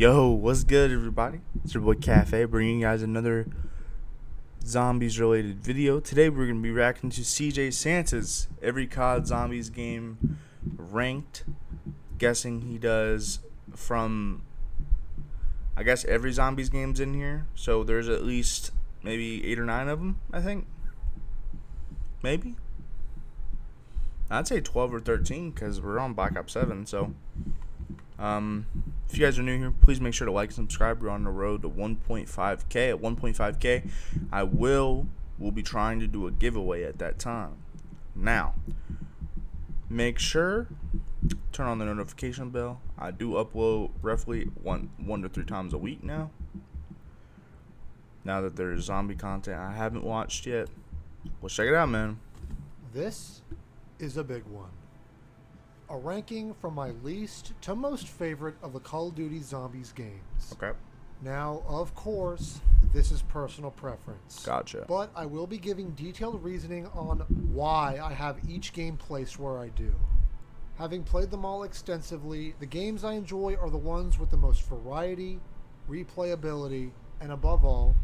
Yo, what's good, everybody? It's your boy Cafe, bringing you guys another zombies-related video. Today, we're gonna be reacting to CJ Santa's every COD Zombies game ranked. Guessing he does from, I guess, every Zombies game's in here. So there's at least maybe 8 or 9 of them. I think, maybe. I'd say 12 or 13 because we're on Black Ops 7. So. If you guys are new here, please make sure to like and subscribe. We're on the road to 1.5K. At 1.5K, we'll be trying to do a giveaway at that time. Now, make sure turn on the notification bell. I do upload roughly one to 3 times a week now. Now that there's zombie content I haven't watched yet, let's check it out, man. This is a big one. A ranking from my least to most favorite of the Call of Duty Zombies games. Okay. Now, of course, this is personal preference. Gotcha. But I will be giving detailed reasoning on why I have each game placed where I do. Having played them all extensively, the games I enjoy are the ones with the most variety, replayability, and above all,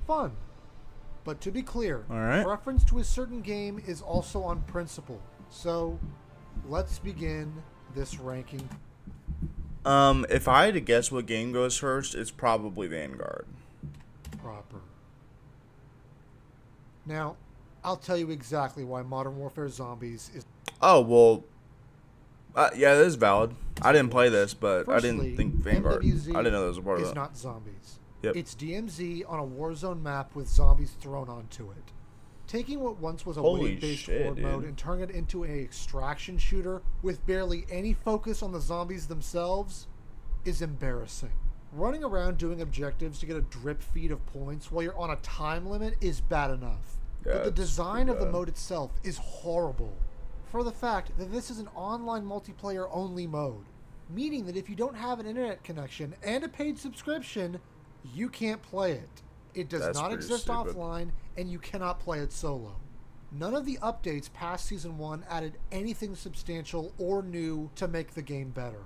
fun. But to be clear, preference to a certain game is also on principle. So, let's begin this ranking. If I had to guess what game goes first, it's probably Vanguard. Proper. Now, I'll tell you exactly why Modern Warfare Zombies is... Oh, well, yeah, that is valid. I didn't play this, but Firstly, I didn't think Vanguard. MWZ I didn't know that was a part of is that. not zombies. Yep. It's DMZ on a Warzone map with zombies thrown onto it. Taking what once was a wave-based horde mode and turning it into an extraction shooter with barely any focus on the zombies themselves is embarrassing. Running around doing objectives to get a drip feed of points while you're on a time limit is bad enough. Yeah, but the design of the mode itself is horrible. For the fact that this is an online multiplayer only mode, meaning that if you don't have an internet connection and a paid subscription, you can't play it. It does not exist offline, and you cannot play it solo. None of the updates past Season 1 added anything substantial or new to make the game better.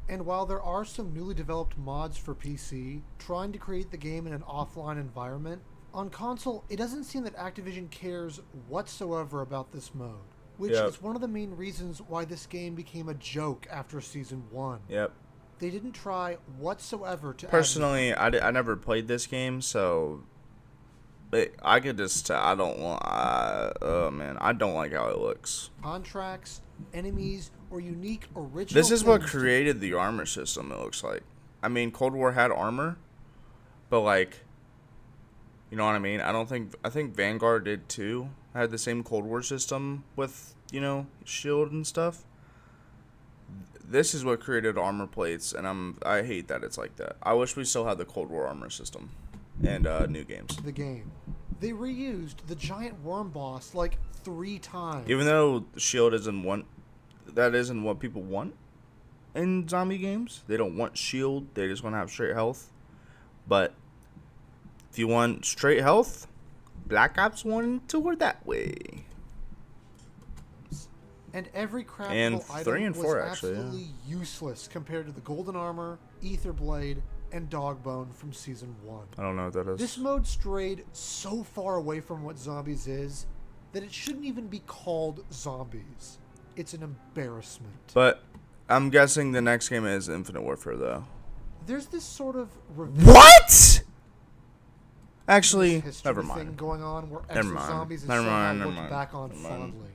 And while there are some newly developed mods for PC, trying to create the game in an offline environment, on console, it doesn't seem that Activision cares whatsoever about this mode, which is one of the main reasons why this game became a joke after Season 1. Yep. They didn't try whatsoever to Personally, I never played this game, so I could just I don't want. Oh man, I don't like how it looks. Contracts, enemies, or unique original. This is what created the armor system. It looks like. I mean, Cold War had armor, but like, you know what I mean. I think Vanguard did too. Had the same Cold War system with shield and stuff. This is what created armor plates, and I hate that it's like that. I wish we still had the Cold War armor system and new games. The game. They reused the giant worm boss like 3 times. Even though shield isn't what people want in zombie games. They don't want shield. They just want to have straight health. But if you want straight health, Black Ops 1 and 2 are that way. And every craftable item was absolutely useless compared to the Golden Armor, Ether Blade, and Dogbone from Season 1. I don't know what that is. This mode strayed so far away from what Zombies is that it shouldn't even be called Zombies. It's an embarrassment. But I'm guessing the next game is Infinite Warfare, though. There's this sort of what? Actually, never mind. Thing going on where Exo-Zombies is somehow looked back on fondly.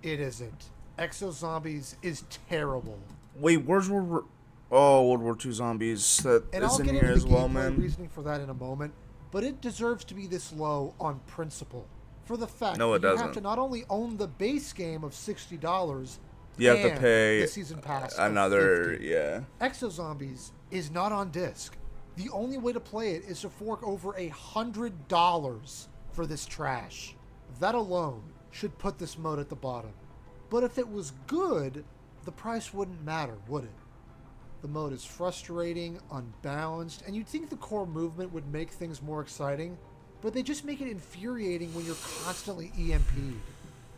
It isn't. Exo-Zombies is terrible. Wait, where's World War II Zombies? That is in here as well, man. I'll get into the reasoning for that in a moment, but it deserves to be this low on principle. For the fact that you have to not only own the base game of $60, you have to pay the season pass another, of $50. Exo-Zombies is not on disc. The only way to play it is to fork over $100 for this trash. That alone should put this mode at the bottom. But if it was good, the price wouldn't matter, would it? The mode is frustrating, unbalanced, and you'd think the core movement would make things more exciting, but they just make it infuriating when you're constantly EMP'd.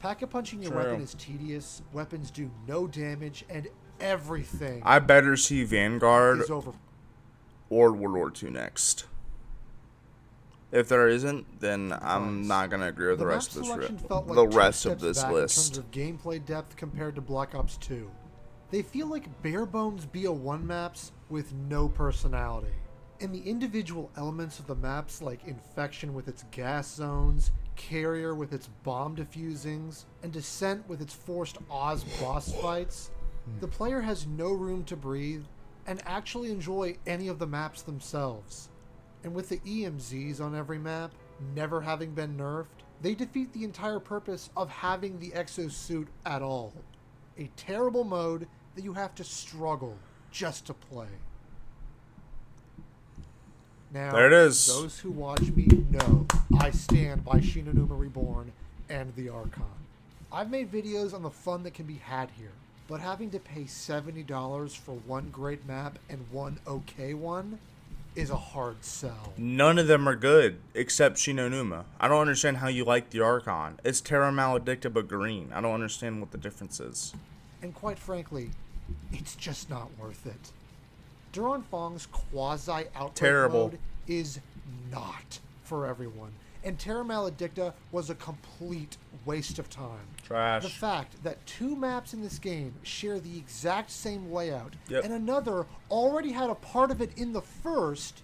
Pack-a-punching your weapon is tedious, weapons do no damage, and everything I better see Vanguard is over. or World War II next. If there isn't, then I'm not gonna agree with the rest of this. The rest of this list. In terms of gameplay depth compared to Black Ops 2, they feel like bare bones BO1 maps with no personality. And the individual elements of the maps, like Infection with its gas zones, Carrier with its bomb defusings, and Descent with its forced Oz boss fights, the player has no room to breathe and actually enjoy any of the maps themselves. And with the EMZs on every map never having been nerfed, they defeat the entire purpose of having the exosuit at all. A terrible mode that you have to struggle just to play. Now, there it is. Those who watch me know I stand by Shi No Numa Reborn and the Archon. I've made videos on the fun that can be had here, but having to pay $70 for one great map and one okay one is a hard sell. None of them are good, except Shi No Numa. I don't understand how you like the Archon. It's Terra Maledicta but green. I don't understand what the difference is. And quite frankly, it's just not worth it. Duran Fong's quasi-outbreak mode is not for everyone. And Terra Maledicta was a complete waste of time. Trash. The fact that two maps in this game share the exact same layout and another already had a part of it in the first,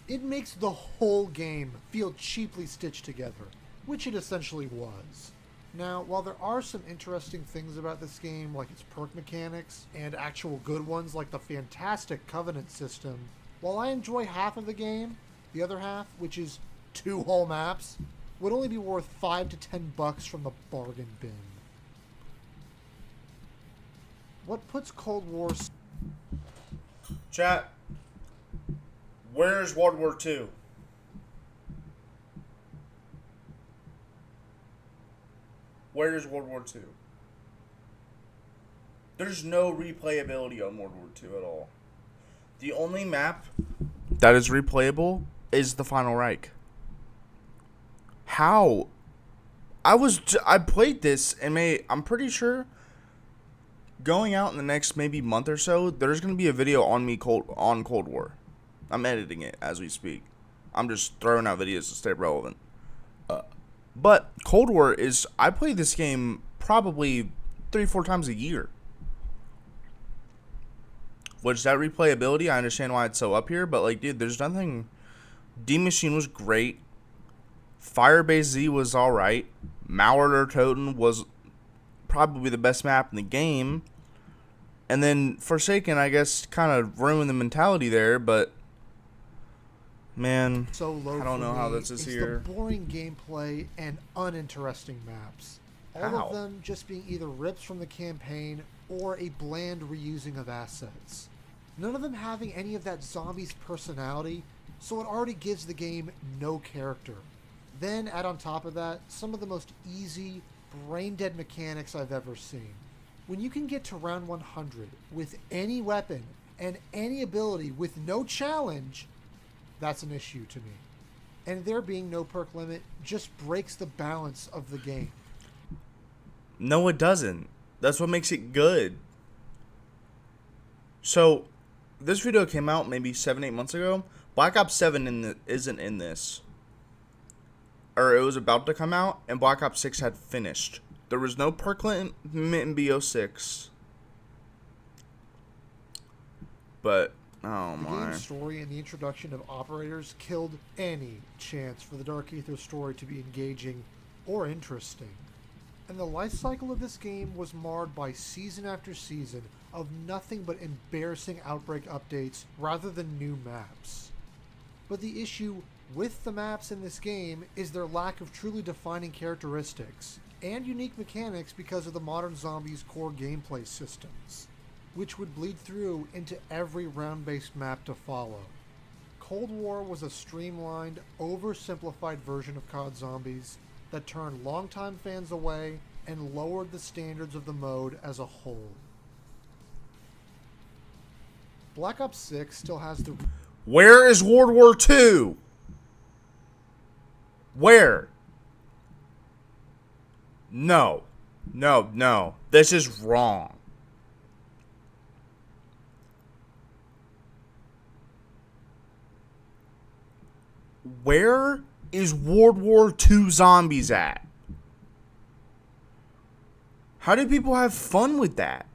it makes the whole game feel cheaply stitched together, which it essentially was. Now, while there are some interesting things about this game, like its perk mechanics, and actual good ones like the fantastic Covenant system, while I enjoy half of the game, the other half, which is 2 whole maps, would only be worth $5 to $10 from the bargain bin. What puts Cold War... Chat, where's World War II? Where's World War II? There's no replayability on World War II at all. The only map that is replayable is the Final Reich. How? I played this and I'm pretty sure going out in the next maybe month or so, there's going to be a video on me on Cold War. I'm editing it as we speak. I'm just throwing out videos to stay relevant. But Cold War is, I play this game probably 3-4 times a year. Which, that replayability, I understand why it's so up here, but like, dude, there's nothing. D Machine was great. Firebase Z was alright. Mauer Toten was probably the best map in the game. And then Forsaken, I guess, kind of ruined the mentality there, but man, so low I don't know how this is here. The boring gameplay and uninteresting maps. All of them just being either rips from the campaign or a bland reusing of assets. None of them having any of that zombie's personality, so it already gives the game no character. Then add on top of that some of the most easy, brain-dead mechanics I've ever seen. When you can get to round 100 with any weapon and any ability with no challenge, that's an issue to me. And there being no perk limit just breaks the balance of the game. No, it doesn't. That's what makes it good. So, this video came out maybe 7-8 months ago. Black Ops 7 isn't in this. Or it was about to come out, and Black Ops 6 had finished. There was no perk limit in BO6. But, oh my. The game's story and the introduction of operators killed any chance for the Dark Aether story to be engaging or interesting. And the life cycle of this game was marred by season after season of nothing but embarrassing Outbreak updates rather than new maps. But the issue with the maps in this game is their lack of truly defining characteristics and unique mechanics because of the modern zombies' core gameplay systems, which would bleed through into every round-based map to follow. Cold War was a streamlined, oversimplified version of COD Zombies that turned longtime fans away and lowered the standards of the mode as a whole. Black Ops 6 still has the... Where is World War II? Where? No. No, no. This is wrong. where is World War II Zombies at? How do people have fun with that?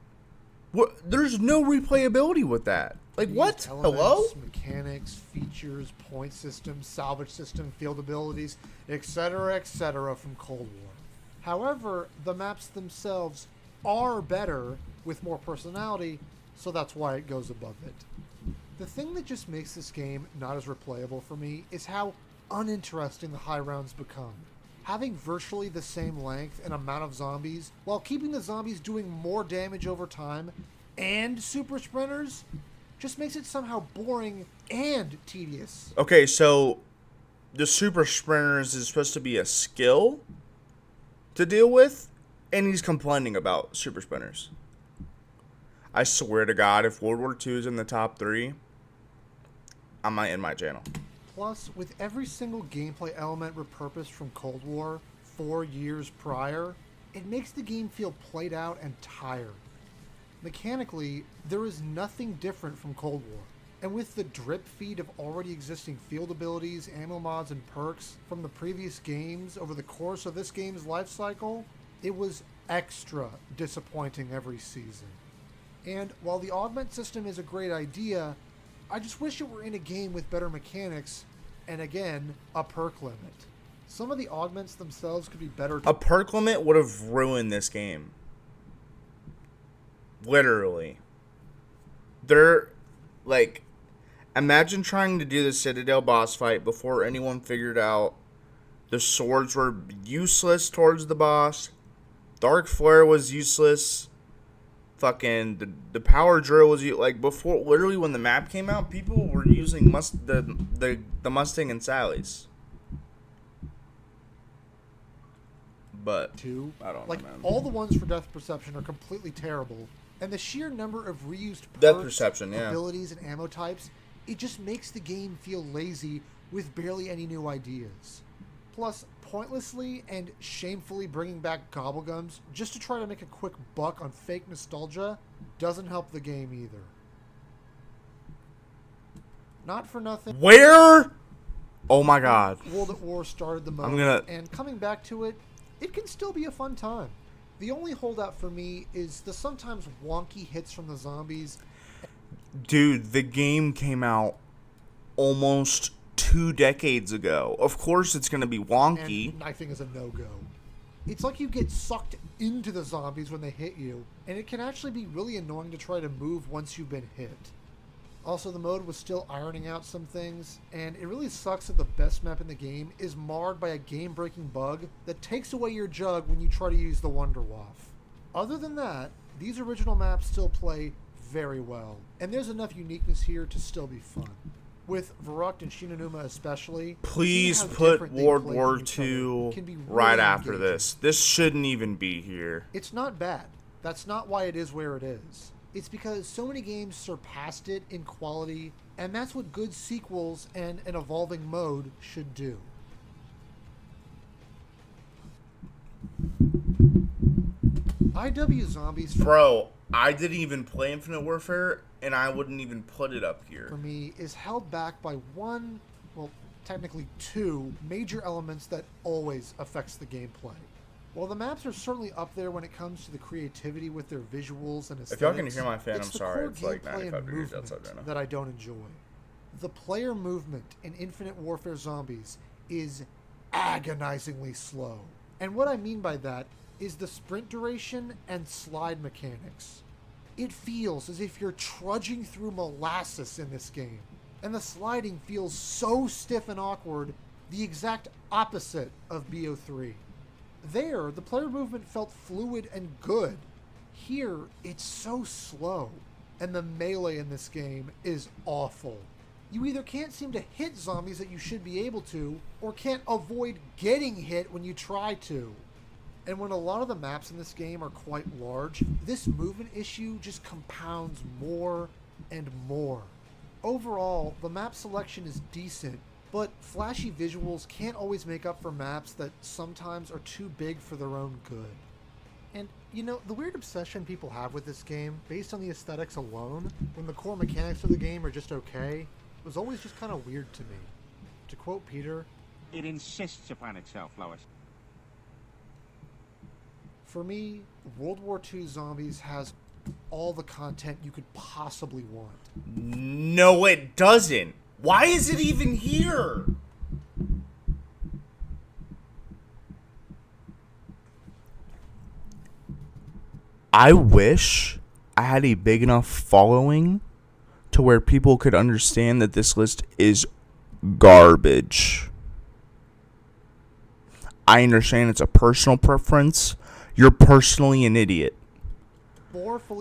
There's no replayability with that. Like, what? Elements, Hello? mechanics, features, point system, salvage system, field abilities, etc. from Cold War. However, the maps themselves are better with more personality, so that's why it goes above it. The thing that just makes this game not as replayable for me is how uninteresting the high rounds become. Having virtually the same length and amount of zombies, while keeping the zombies doing more damage over time, and super sprinters, just makes it somehow boring and tedious. Okay, so the super sprinters is supposed to be a skill to deal with, and he's complaining about super sprinters. I swear to God, if World War II is in the top 3, I might end my channel. Plus, with every single gameplay element repurposed from Cold War 4 years prior, it makes the game feel played out and tired. Mechanically, there is nothing different from Cold War, and with the drip feed of already existing field abilities, ammo mods, and perks from the previous games over the course of this game's life cycle, it was extra disappointing every season. And while the augment system is a great idea, I just wish it were in a game with better mechanics, and again, a perk limit. Some of the augments themselves could be better. A perk limit would have ruined this game. Literally. They're, like, imagine trying to do the Citadel boss fight before anyone figured out the swords were useless towards the boss. Dark Flare was useless. Fucking the power drill was like before. Literally, when the map came out, people were using the Mustang and Sally's. But Two, I don't like know, man. all the ones for Death Perception are completely terrible, and the sheer number of reused Death perks, Perception, yeah. abilities, and ammo types, it just makes the game feel lazy with barely any new ideas. Plus, pointlessly and shamefully bringing back Gobblegums just to try to make a quick buck on fake nostalgia doesn't help the game either. Not for nothing. Where? Oh my God. World at War started the mode, and coming back to it, it can still be a fun time. The only holdout for me is the sometimes wonky hits from the zombies. Dude, the game came out almost 2 decades ago. Of course it's going to be wonky. And knifing is a no-go. It's like you get sucked into the zombies when they hit you, and it can actually be really annoying to try to move once you've been hit. Also, the mode was still ironing out some things, and it really sucks that the best map in the game is marred by a game-breaking bug that takes away your jug when you try to use the Wonder Waff. Other than that, these original maps still play very well, and there's enough uniqueness here to still be fun. With Verrückt and Shinonuma especially, please put World War II right after this. This shouldn't even be here. It's not bad. That's not why it is where it is. It's because so many games surpassed it in quality, and that's what good sequels and an evolving mode should do. IW Zombies... Bro, I didn't even play Infinite Warfare, and I wouldn't even put it up here. For me, is held back by one, well, technically 2 major elements that always affects the gameplay. While the maps are certainly up there when it comes to the creativity with their visuals and aesthetics, if y'all can hear my fan, I'm it's sorry. the It's core like gameplay 95 and degrees movement outside right now. that I don't enjoy. The player movement in Infinite Warfare Zombies is agonizingly slow. And what I mean by that is the sprint duration and slide mechanics. It feels as if you're trudging through molasses in this game. And the sliding feels so stiff and awkward, the exact opposite of BO3. There, the player movement felt fluid and good. Here, it's so slow. And the melee in this game is awful. You either can't seem to hit zombies that you should be able to, or can't avoid getting hit when you try to. And when a lot of the maps in this game are quite large, this movement issue just compounds more and more. Overall, the map selection is decent, but flashy visuals can't always make up for maps that sometimes are too big for their own good. And, you know, the weird obsession people have with this game, based on the aesthetics alone, when the core mechanics of the game are just okay, was always just kind of weird to me. To quote Peter, It insists upon itself, Lois. for me, World War II Zombies has all the content you could possibly want. No, it doesn't. Why is it even here? I wish I had a big enough following to where people could understand that this list is garbage. I understand it's a personal preference. You're personally an idiot.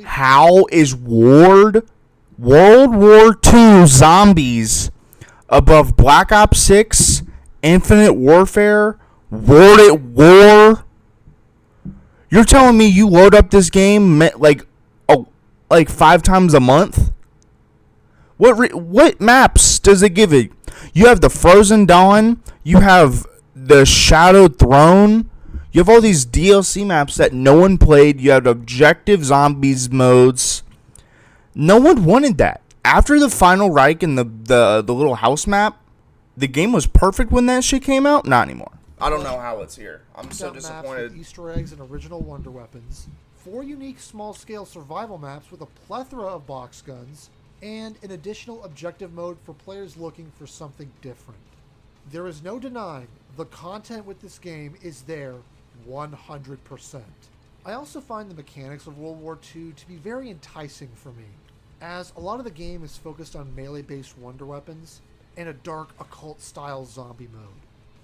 How is World War II Zombies above Black Ops 6, Infinite Warfare, World at War? You're telling me you load up this game like 5 times a month? What maps does it give it? You have the Frozen Dawn. You have the Shadowed Throne. You have all these DLC maps that no one played. You have objective zombies modes. No one wanted that. After the Final Reich and the little house map, the game was perfect when that shit came out. Not anymore. I don't know how it's here. I'm so disappointed. Maps with Easter eggs and original wonder weapons, 4 unique small-scale survival maps with a plethora of box guns, and an additional objective mode for players looking for something different. There is no denying the content with this game is there 100%. I also find the mechanics of World War II to be very enticing for me, as a lot of the game is focused on melee-based wonder weapons and a dark occult-style zombie mode.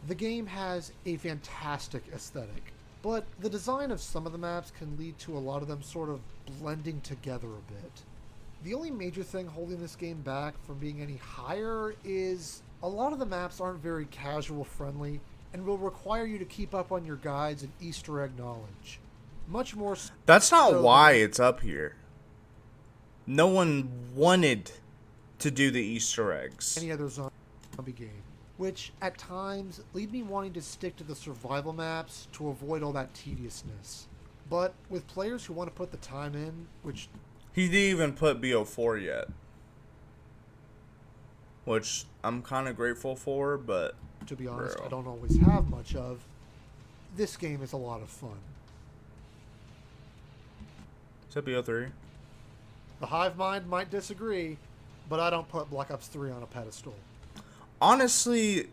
The game has a fantastic aesthetic, but the design of some of the maps can lead to a lot of them sort of blending together a bit. The only major thing holding this game back from being any higher is a lot of the maps aren't very casual friendly and will require you to keep up on your guides and Easter egg knowledge. Much more so. That's not why it's up here. No one wanted to do the Easter eggs. Any other zombie game, which at times lead me wanting to stick to the survival maps to avoid all that tediousness. But with players who want to put the time in, which he didn't even put BO4 yet, which I'm kind of grateful for, but to be honest, I don't always have much of. This game is a lot of fun. Is that BO3? The Hive Mind might disagree, but I don't put Black Ops 3 on a pedestal. Honestly,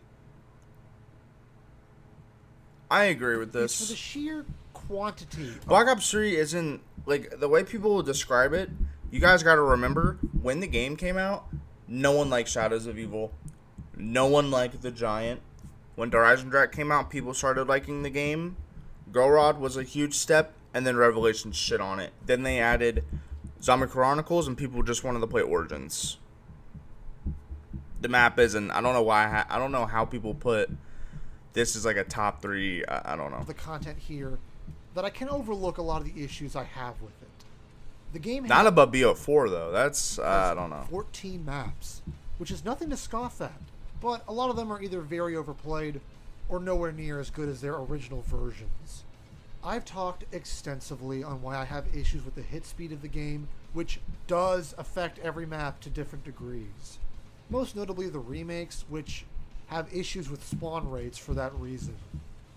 I agree with this. It's for the sheer quantity. Black Ops 3 isn't, like, the way people describe it, you guys got to remember, when the game came out, no one liked Shadows of Evil. No one liked The Giant. When Horizon Direct came out, people started liking the game. Gorod was a huge step, and then Revelations shit on it. Then they added Zombie Chronicles, and people just wanted to play Origins. The map isn't. I don't know why. I don't know how people put this as like a top 3. I don't know. The content here that I can overlook a lot of the issues I have with it. The game not above BO4 though. That's I don't know. 14 maps, which is nothing to scoff at. But a lot of them are either very overplayed or nowhere near as good as their original versions. I've talked extensively on why I have issues with the hit speed of the game, which does affect every map to different degrees. Most notably the remakes, which have issues with spawn rates for that reason.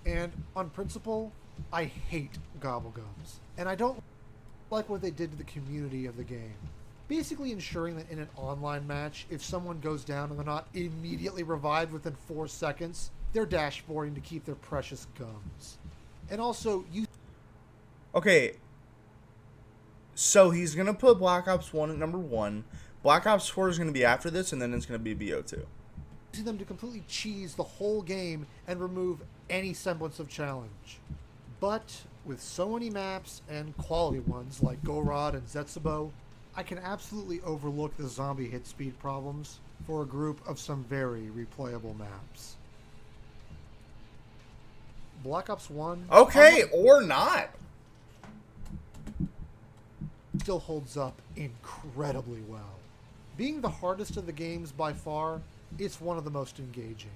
And on principle, I hate Gobblegums. And I don't like what they did to the community of the game. Basically ensuring that in an online match, if someone goes down and they're not immediately revived within 4 seconds, they're dashboarding to keep their precious gums. And also, okay, so he's going to put Black Ops 1 at number 1. Black Ops 4 is going to be after this, and then it's going to be BO2. See them to completely cheese the whole game and remove any semblance of challenge. But with so many maps and quality ones like Gorod and Zetsubo, I can absolutely overlook the zombie hit speed problems for a group of some very replayable maps. Black Ops 1... Okay, or not. Still holds up incredibly well. Being the hardest of the games by far, it's one of the most engaging.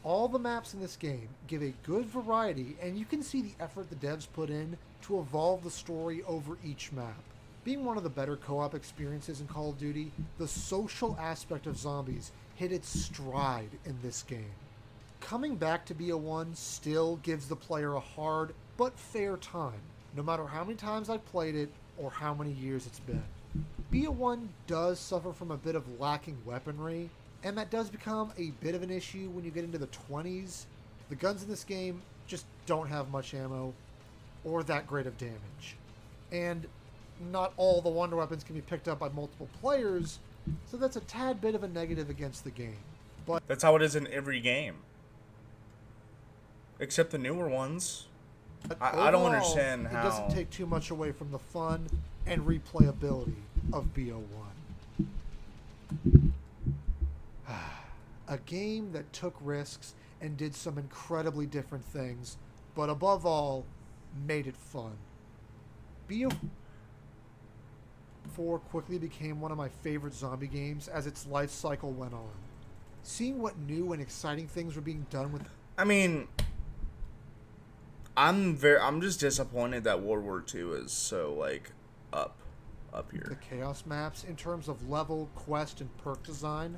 All the maps in this game give a good variety, and you can see the effort the devs put in to evolve the story over each map. Being one of the better co-op experiences in Call of Duty, the social aspect of zombies hit its stride in this game. Coming back to BO1 still gives the player a hard but fair time, no matter how many times I've played it or how many years it's been. BO1 does suffer from a bit of lacking weaponry, and that does become a bit of an issue when you get into the 20s. The guns in this game just don't have much ammo or that great of damage. And not all the wonder weapons can be picked up by multiple players, so that's a tad bit of a negative against the game. But That's how it is in every game. Except the newer ones. I don't overall, understand how. It doesn't take too much away from the fun and replayability of BO1. A game that took risks and did some incredibly different things, but above all, made it fun. BO4 quickly became one of my favorite zombie games as its life cycle went on. Seeing what new and exciting things were being done with... I mean, I'm just disappointed that World War II is so like up here. the Chaos maps in terms of level, quest, and perk design,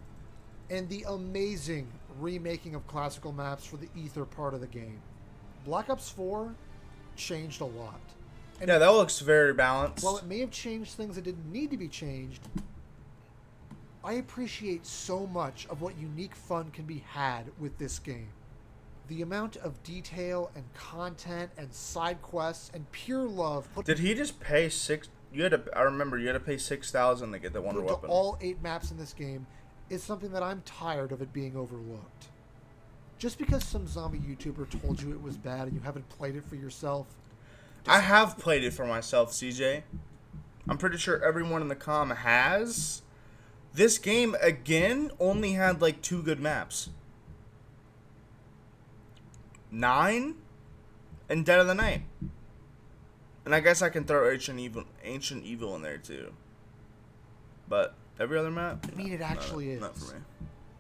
and the amazing remaking of classical maps for the Ether part of the game. Black Ops 4 changed a lot. And Yeah, that looks very balanced. while it may have changed things that didn't need to be changed, I appreciate so much of what unique fun can be had with this game. The amount of detail and content and side quests and pure love put Did he just pay six? I remember you had to pay 6,000 to get the wonder into weapon. all 8 maps in this game is something that I'm tired of it being overlooked. Just because some zombie YouTuber told you it was bad and you haven't played it for yourself, I have played it for myself, CJ. I'm pretty sure everyone in the comm has. This game again only had like 2 good maps. 9 and Dead of the Night. And I guess I can throw Ancient Evil in there too. But every other map? I mean, it actually is. Not for me.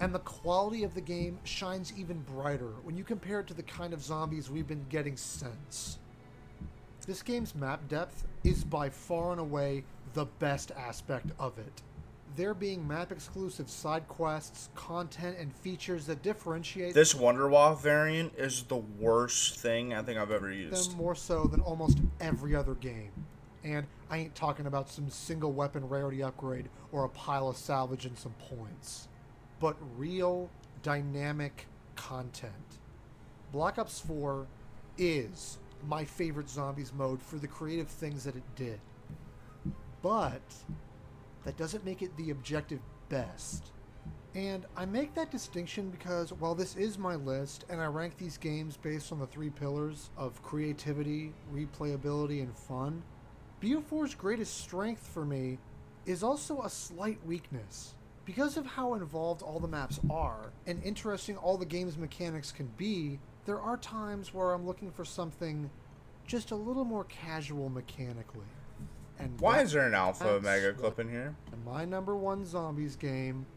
and the quality of the game shines even brighter when you compare it to the kind of zombies we've been getting since. This game's map depth is by far and away the best aspect of it. There being map-exclusive side quests, content, and features that differentiate This Wonderwall variant is the worst thing I think I've ever used. them more so than almost every other game. And I ain't talking about some single weapon rarity upgrade or a pile of salvage and some points, but real, dynamic content. Black Ops 4 is my favorite zombies mode for the creative things that it did. But that doesn't make it the objective best. And I make that distinction because while this is my list and I rank these games based on the 3 pillars of creativity, replayability, and fun, BO4's greatest strength for me is also a slight weakness. Because of how involved all the maps are and interesting all the game's mechanics can be, there are times where I'm looking for something just a little more casual mechanically. And Why is there an Alpha that's Mega what- clip in here? And my number one zombies game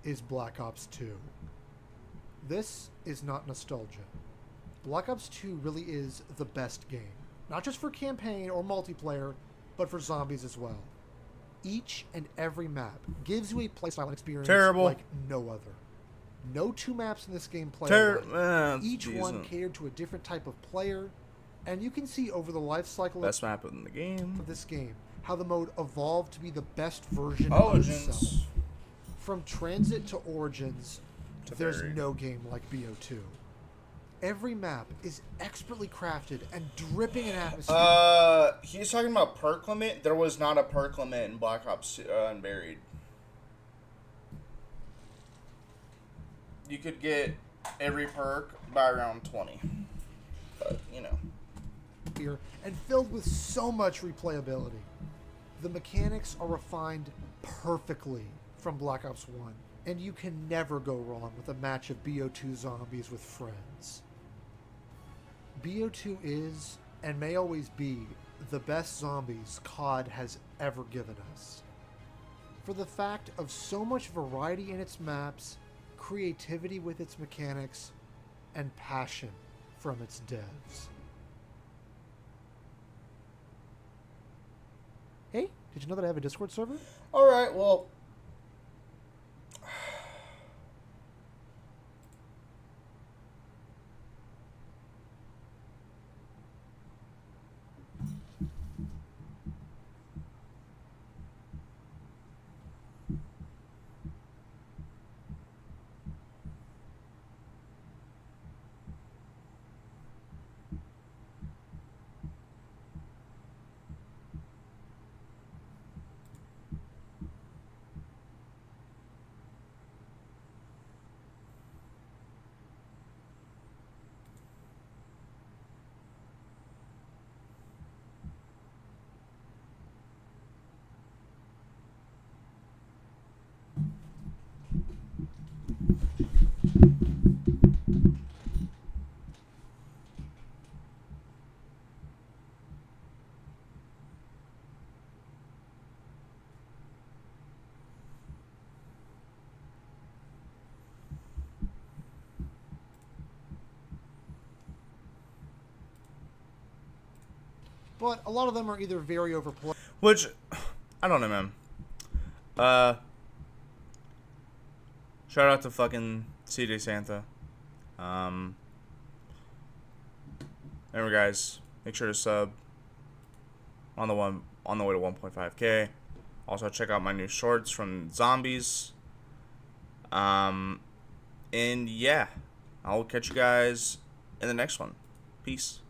is Black Ops 2. This is not nostalgia. Black Ops 2 really is the best game. Not just for campaign or multiplayer, but for zombies as well. Each and every map gives you a playstyle and experience Terrible. like no other. No 2 maps in this game play alike. Each one catered to a different type of player, and you can see over the life cycle Best map in the game. of this game how the mode evolved to be the best version of itself. Origins. From Transit to Origins, To there's Buried. no game like BO2. Every map is expertly crafted and dripping in atmosphere. He's talking about perk limit. There was not a perk limit in Black Ops Unburied. You could get every perk by around 20. But, you know. Here and filled with so much replayability. The mechanics are refined perfectly from Black Ops 1, and you can never go wrong with a match of BO2 zombies with friends. BO2 is, and may always be, the best zombies COD has ever given us. For the fact of so much variety in its maps, creativity with its mechanics, and passion from its devs. Hey, did you know that I have a Discord server? All right, well. But a lot of them are either very overplayed. Which, I don't know, man. Shout out to fucking CJ Santa. Remember, guys, make sure to sub on the way to 1.5K. Also, check out my new shorts from Zombies. And yeah, I'll catch you guys in the next one. Peace.